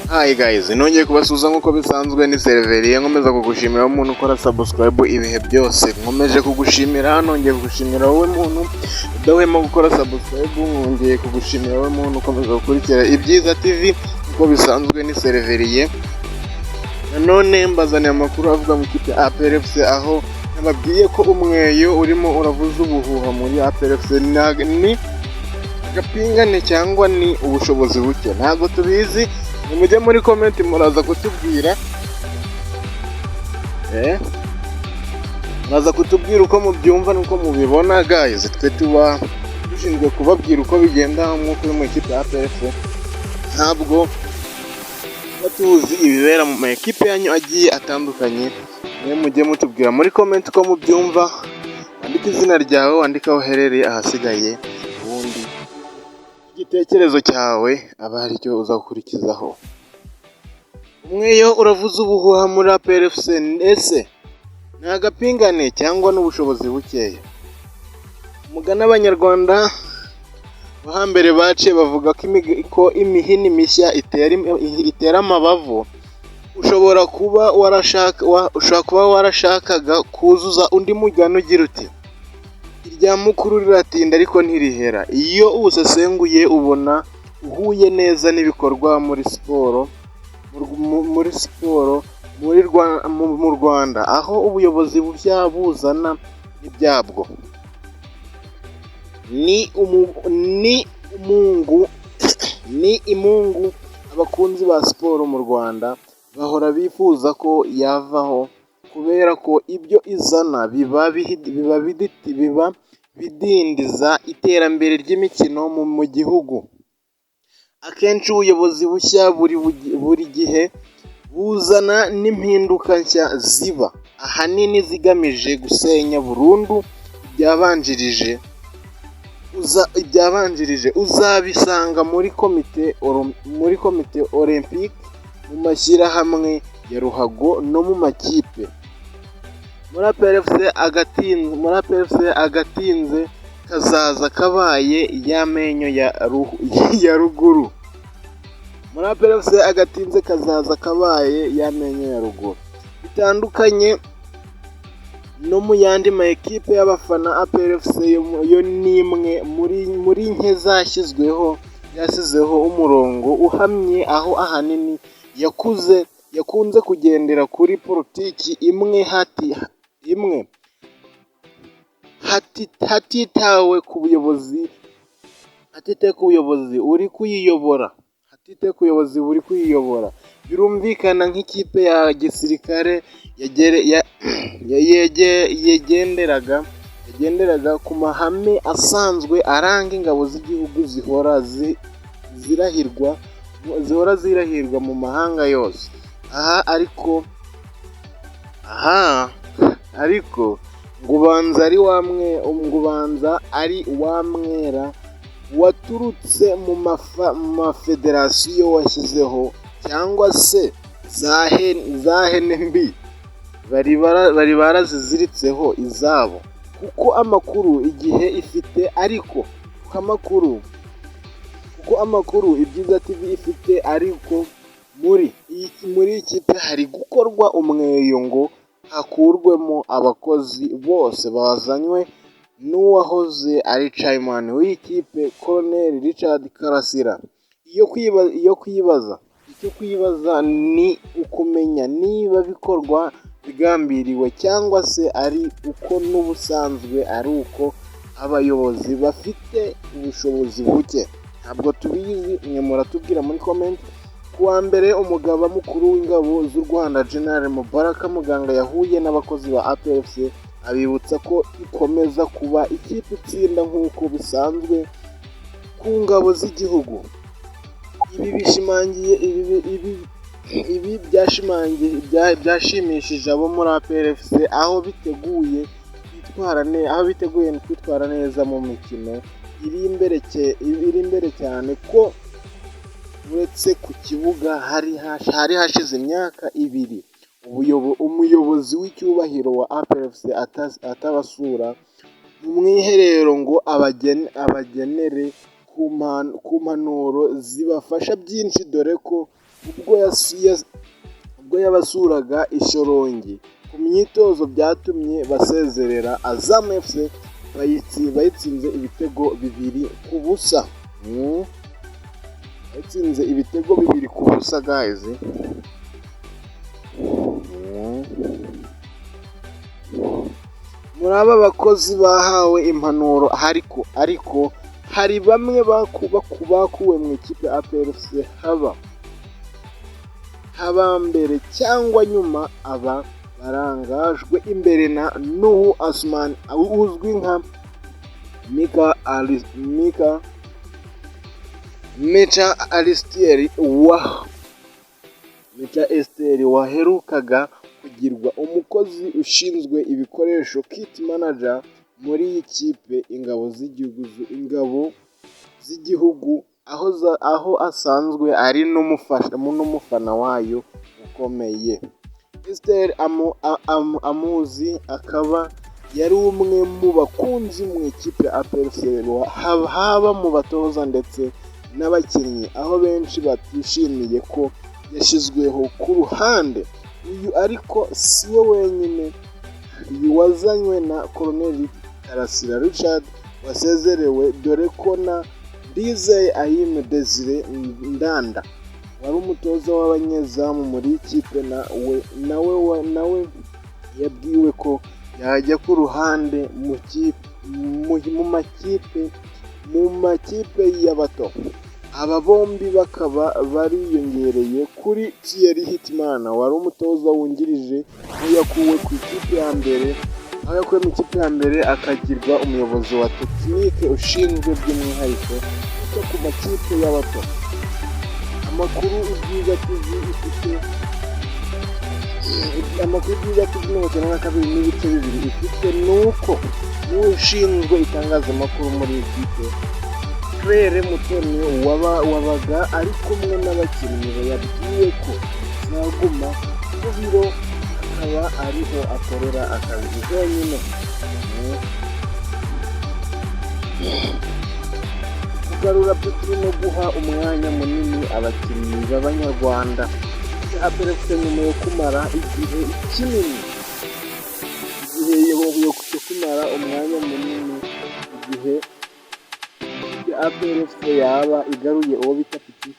Hi guys, nongeye kubasuhuza nk'uko bisanzwe ni Serveriye nkomeza kugushimira umuntu ukora subscribe ibihe byose. Nkomeje kugushimira, nongeye kugushimira wowe muntu udahwema gukora subscribe, nongeye kugushimira wowe muntu ukomeza gukurikira Ibyiza TV nk'uko bisanzwe ni Serveriye. Nanone mbazaniye amakuru avuga mu ikipe ya APR FC, aho nababwiye ko umweyo urimo uravuza ubuhuha muri APR FC. Ni agapingane cyangwa ni ubushobozi buke, ntabwo tubizi. Mujye muri comment muraza kutubwira muraza kutubwira uko mubyumva nuko mubibona guys. Twe tuba dushinzwe kubabwira uko bigenda nk'uko uri mu ikipe ya APR FC, ntabwo tuba tuzi ibibera mu makipe yanyu agiye atandukanye. Mwe mujye mutubwira muri comment uko mubyumva, wandika izina ryawe, wandika aho uherereye, ahasigaye ubundi igitekerezo cyawe aba ari cyo uzakurikizaho. Umweyo uravuza ubuhuha muri APR FC, ese ni agapingane cyangwa n'ubushobozi bukeya? Umugani abanyarwanda bo hambere baciye bavuga ko imihini mishya itera amabavu. Ushobora kuba warashakaga kuzuza undi mugani ugira uti irya mukuru riratinda ariko ntirihera. Iyo ubusesenguye ubona uhuye neza n'ibikorwa muri siporo mu Rwanda, aho ubuyobozi bushya buzana ibyabwo. Ni imungu abakunzi ba siporo mu Rwanda bahora bifuza ko yavaho, kubera ko ibyo izana biba bidindiza iterambere ry'imikino mu gihugu. Akenshi ubuyobozi bushya buri gihe buzana n'impinduka nshya ziba ahanini zigamije gusenya burundu ibyabanjirije. Uzabisanga muri komite olympique, mu mashyirahamwe ya ruhago no mu makipe. Muri APR FC agatinze kazaza kabaye y'amenyo ya ruguru. Muri APR FC agatinze kazaza kabaye y'amenyo ya ruguru. Bitandukanye no mu yandi ma ekipe y'abafana, APR FC yo ni imwe muri nke yasizeho umurongo uhamye, aho ahanini yakunze kugendera kuri politiki imwe hatitawe ku buyobozi uri kuyiyobora. Birumvikana nk'ikipe ya gisirikare yagenderaga ku mahame asanzwe aranga ingabo z'igihugu zihora zirahirwa mu mahanga yose. Ariko ngo ubanza ari wa mwera waturutse mu mafederasiyo washyizeho, cyangwa se za hene mbi bari baraziziritseho izabo. Kuko amakuru igihe ifite, Ibyiza TV ifite, ariko muri ikipe hari gukorwa umweyo ngo hakurwemo abakozi bose bazanywe n'uwahoze ari chairman w'iyi kipe, Colonel Richard Karasira. Icyo kwibaza ni ukumenya niba bikorwa bigambiriwe cyangwa se ari uko n'ubusanzwe ari uko abayobozi bafite ubushobozi buke. Ntabwo tubizi, mwe muratubwira muri comment. Kuwa mbere umugaba mukuru w'ingabo z'u Rwanda General Mubaraka Muganga yahuye n'abakozi ba APR FC, abibutsa ko ikomeza kuba ikipe itsinda nk'uko bisanzwe ku ngabo z'igihugu. Ibi byashimishije abo muri APR FC, aho biteguye kwitwara neza mu mikino iri imbere cyane ko uretse ku kibuga hari hashize imyaka ibiri umuyobozi w'icyubahiro wa APR FC atabasura mu mwiherero ngo abagenere ku mpanuro zibafasha byinshi, dore ko ubwo yabasuraga i Shyorongi ku myitozo byatumye basezerera Azam FC bayitsinze ibitego 2-0. Bayitsinze ibitego 2-0 guys. Muri aba bakozi bahawe impanuro ariko hari bamwe bakuwe mu ikipe APR FC haba mbere cyangwa nyuma. Aba barangajwe imbere na Nuhu Asman uzwi nka Mecha Alistier waherukaga kugirwa umukozi ushinzwe ibikoresho kit manager muri iyi kipe ingabo z'igihugu aho asanzwe ari n'umufana wayo ukomeye. Alistier amuzi akaba yari umwe mu bakunzi mu ikipe APR FC haba mu batoza ndetse n'abakinnyi, aho benshi batishimiye ko yashyizweho ku ruhande. Uyu ariko si we wenyine, wazanywe na Colonel Karasira Richard wasezerewe, dore ko na Ndizeye Ayim Desire Ndanda wari umutoza w'abanyezamu muri ikipe nawe yabwiwe ko yajya ku ruhande mu makipe y'abato. Aba bombi bakaba bariyongereye kuri Thierry Hitman wari umutoza wungirije aho yakuwe mu ikipe ya mbere akagirwa umuyobozi wa tekinike ushinzwe by'umwihariko ku makipe y'abato. Amakuru Ibyiza TV ifite n'ibice bibiri ifite nuko n'ushinzwe itangazamakuru muri iyi kipe Claire Mutoni wabaga ari kumwe n'abakinnyi yabwiwe ko azaguma ku biro akaba ariho akorera akazi wenyine. Kugarura Petro no guha umwanya munini abakinnyi b'Abanyarwanda. APR FC nyuma yo kumara igihe kinini umwanya munini igihe APR FC yaba igaruye uwo bita Piti.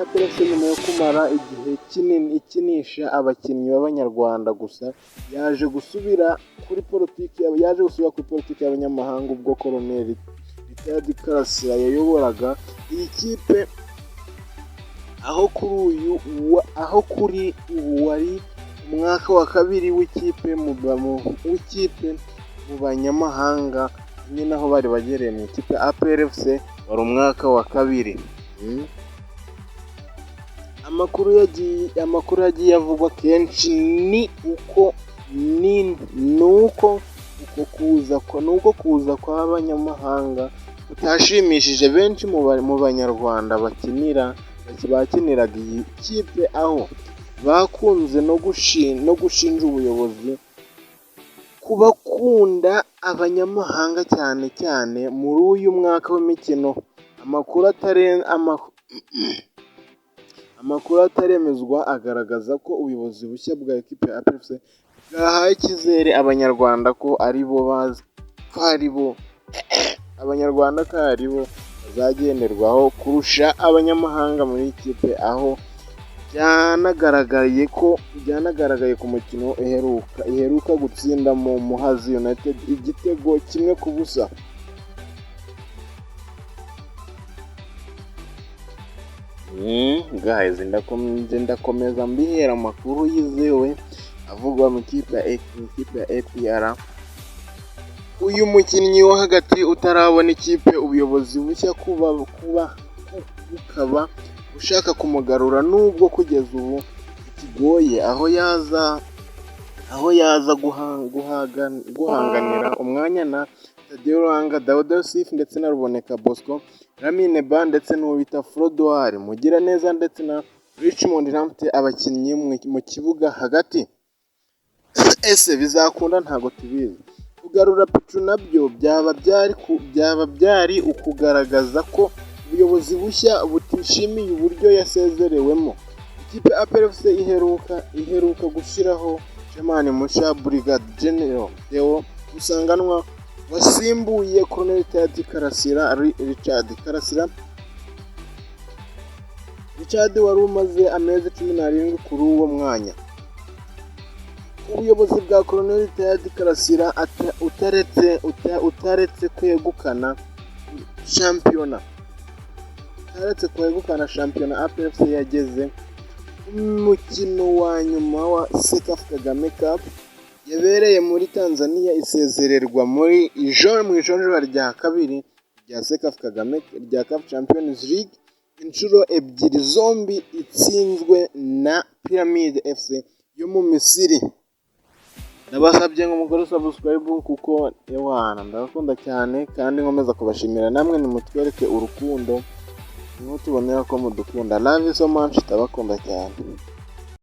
APR FC nyuma yo kumara igihe kinini ikinisha abakinnyi b'Abanyarwanda gusa yaje gusubira kuri politiki y'abanyamahanga ubwo Colonel Richard Karasira yayoboraga iyi kipe, aho kuri ubu wari umwaka wa kabiri w'ikipe mu banyamahanga, nyine aho bari bagereye mu ikipe APR FC wari umwaka wa kabiri. Amakuru yagiye avugwa kenshi ni uko kuza kw'abanyamahanga utashimishije benshi mu Banyarwanda bakiniraga iyi kipe, aho bakunze no gushinja ubuyobozi kubakunda abanyamahanga cyane muri uyu mwaka w'imikino. Amakuru ataremezwa agaragaza ko ubuyobozi bushya bwa ekipe ya APR FC bwahaye icyizere Abanyarwanda ko Abanyarwanda ko aribo bazagenderwaho kurusha abanyamahanga muri ikipe, aho byanagaragaye ku mukino iheruka gutsinda mu Muhazi United igitego 1-0. Guys, ndakomeza mbihera amakuru yizewe avugwa mu ikipe ya APR. Uyu mukinnyi wo hagati utarabona ikipe, ubuyobozi bushya bukaba ushaka kumugarura, nubwo kugeza ubu kigoye, aho yaza guhanganira umwanya na Tadeo Ruhanga, Daouda Yusuf ndetse na Ruboneka Bosco, Lamine Ba ndetse n'uwo bita Frodoir Mugiraneza ndetse na Richmond Ramte, abakinnyi mu kibuga hagati. Ese bizakunda? Ntago tubizi. Kugarura Petro nabyo byaba byari ukugaragaza ko ubuyobozi bushya butishimiye uburyo yasezerewemo. ikipe APR FC iheruka gushyiraho Chamani Musha Brigade General Theo Musanganwa wasimbuye Colonel Tadi Karasira Richard wari umaze amezi 17 kuri uwo mwanya. Ubuyobozi bwa Colonel Tadi Karasira utaretse kwegukana shampiyona APR FC yageze umukino wa nyuma wa Sekafa Kagame Cup yabereye muri Tanzania, isezererwa mu ijonjora rya kabiri rya Sekafa Kagame rya CAF Champions League, inshuro ebyiri zombi itsinzwe na Pyramid FC yo mu Misiri. Nabasabye ngo mukore subscribe kuko ewana ndabakunda cyane kandi nkomeza kubashimira, namwe nimutwereke urukundo niho tubonera ko mudukunda. Love you so much, ndabakunda cyane.